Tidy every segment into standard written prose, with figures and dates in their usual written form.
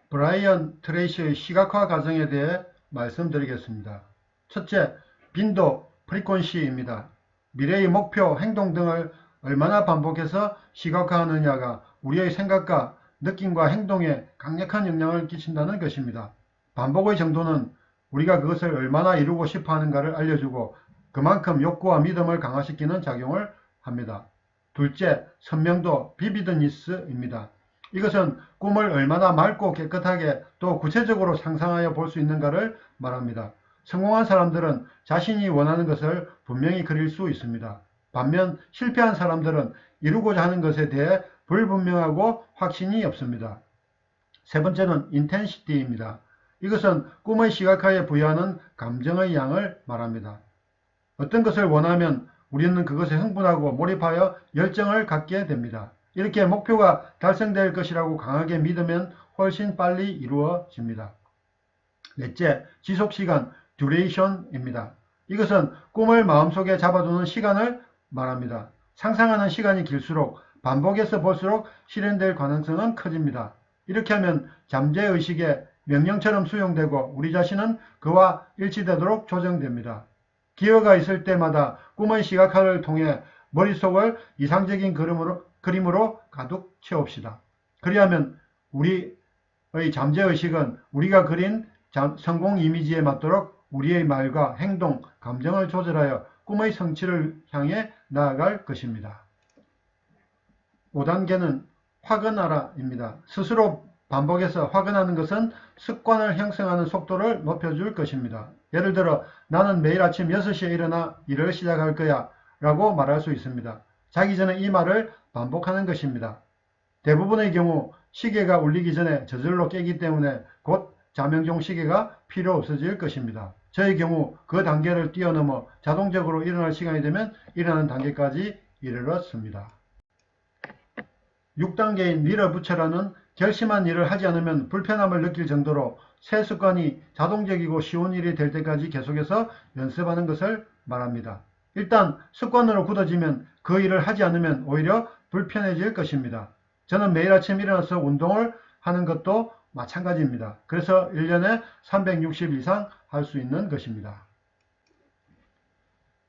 브라이언 트레이시의 시각화 과정에 대해 말씀드리겠습니다. 첫째, 빈도, 프리퀀시입니다. 미래의 목표, 행동 등을 얼마나 반복해서 시각화하느냐가 우리의 생각과 느낌과 행동에 강력한 영향을 끼친다는 것입니다. 반복의 정도는 우리가 그것을 얼마나 이루고 싶어 하는가를 알려주고 그만큼 욕구와 믿음을 강화시키는 작용을 합니다. 둘째, 선명도, 비비드니스입니다. 이것은 꿈을 얼마나 맑고 깨끗하게 또 구체적으로 상상하여 볼 수 있는가를 말합니다. 성공한 사람들은 자신이 원하는 것을 분명히 그릴 수 있습니다. 반면 실패한 사람들은 이루고자 하는 것에 대해 불분명하고 확신이 없습니다. 세 번째는 인텐시티입니다. 이것은 꿈의 시각화에 부여하는 감정의 양을 말합니다. 어떤 것을 원하면 우리는 그것에 흥분하고 몰입하여 열정을 갖게 됩니다. 이렇게 목표가 달성될 것이라고 강하게 믿으면 훨씬 빨리 이루어집니다. 넷째, 지속시간, 듀레이션입니다. 이것은 꿈을 마음속에 잡아두는 시간을 말합니다. 상상하는 시간이 길수록 반복해서 볼수록 실현될 가능성은 커집니다. 이렇게 하면 잠재의식에 명령처럼 수용되고 우리 자신은 그와 일치되도록 조정됩니다. 기회가 있을 때마다 꿈의 시각화를 통해 머릿속을 이상적인 그림으로 가득 채웁시다. 그리하면 우리의 잠재의식은 우리가 그린 성공 이미지에 맞도록 우리의 말과 행동, 감정을 조절하여 꿈의 성취를 향해 나아갈 것입니다. 5단계는 확언하라입니다. 스스로 반복해서 확언하는 것은 습관을 형성하는 속도를 높여줄 것입니다. 예를 들어 나는 매일 아침 6시에 일어나 일을 시작할 거야 라고 말할 수 있습니다. 자기 전에 이 말을 반복하는 것입니다. 대부분의 경우 시계가 울리기 전에 저절로 깨기 때문에 곧 자명종 시계가 필요 없어질 것입니다. 저의 경우 그 단계를 뛰어넘어 자동적으로 일어날 시간이 되면 일어나는 단계까지 이르렀습니다. 6단계인 밀어붙여라는 결심한 일을 하지 않으면 불편함을 느낄 정도로 새 습관이 자동적이고 쉬운 일이 될 때까지 계속해서 연습하는 것을 말합니다. 일단 습관으로 굳어지면 그 일을 하지 않으면 오히려 불편해질 것입니다. 저는 매일 아침 일어나서 운동을 하는 것도 마찬가지입니다. 그래서 1년에 360일 이상 할 수 있는 것입니다.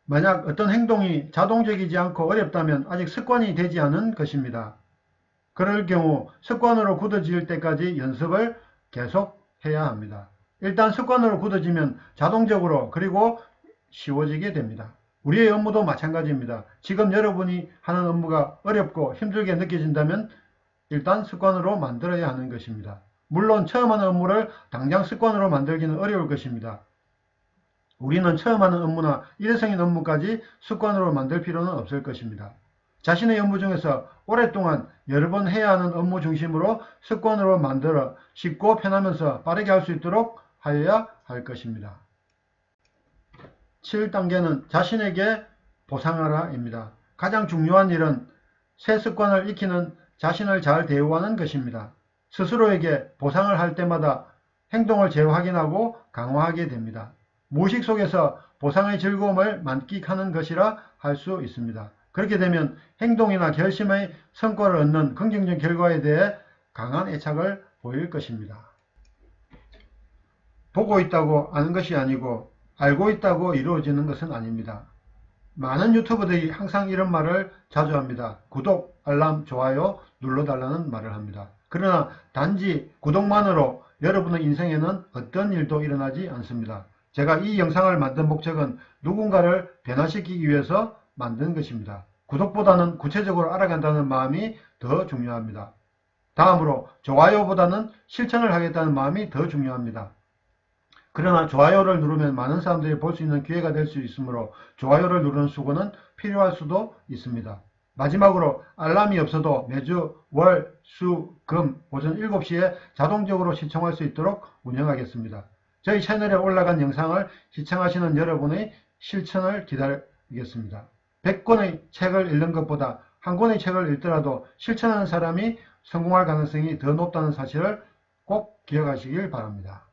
만약 어떤 행동이 자동적이지 않고 어렵다면 아직 습관이 되지 않은 것입니다. 그럴 경우 습관으로 굳어질 때까지 연습을 계속 해야 합니다. 일단 습관으로 굳어지면 자동적으로 그리고 쉬워지게 됩니다. 우리의 업무도 마찬가지입니다. 지금 여러분이 하는 업무가 어렵고 힘들게 느껴진다면 일단 습관으로 만들어야 하는 것입니다. 물론 처음 하는 업무를 당장 습관으로 만들기는 어려울 것입니다. 우리는 처음 하는 업무나 일회성인 업무까지 습관으로 만들 필요는 없을 것입니다. 자신의 업무 중에서 오랫동안 여러 번 해야 하는 업무 중심으로 습관으로 만들어 쉽고 편하면서 빠르게 할 수 있도록 하여야 할 것입니다. 7단계는 자신에게 보상하라입니다. 가장 중요한 일은 새 습관을 익히는 자신을 잘 대우하는 것입니다. 스스로에게 보상을 할 때마다 행동을 재확인하고 강화하게 됩니다. 무의식 속에서 보상의 즐거움을 만끽하는 것이라 할 수 있습니다. 그렇게 되면 행동이나 결심의 성과를 얻는 긍정적 결과에 대해 강한 애착을 보일 것입니다. 보고 있다고 아는 것이 아니고 알고 있다고 이루어지는 것은 아닙니다. 많은 유튜버들이 항상 이런 말을 자주 합니다. 구독, 알람, 좋아요 눌러달라는 말을 합니다. 그러나 단지 구독만으로 여러분의 인생에는 어떤 일도 일어나지 않습니다. 제가 이 영상을 만든 목적은 누군가를 변화시키기 위해서 만든 것입니다. 구독보다는 구체적으로 알아간다는 마음이 더 중요합니다. 다음으로 좋아요보다는 실천을 하겠다는 마음이 더 중요합니다. 그러나 좋아요를 누르면 많은 사람들이 볼 수 있는 기회가 될 수 있으므로 좋아요를 누르는 수고는 필요할 수도 있습니다. 마지막으로 알람이 없어도 매주 월, 수, 금 오전 7시에 자동적으로 시청할 수 있도록 운영하겠습니다. 저희 채널에 올라간 영상을 시청하시는 여러분의 실천을 기다리겠습니다. 100권의 책을 읽는 것보다 한 권의 책을 읽더라도 실천하는 사람이 성공할 가능성이 더 높다는 사실을 꼭 기억하시길 바랍니다.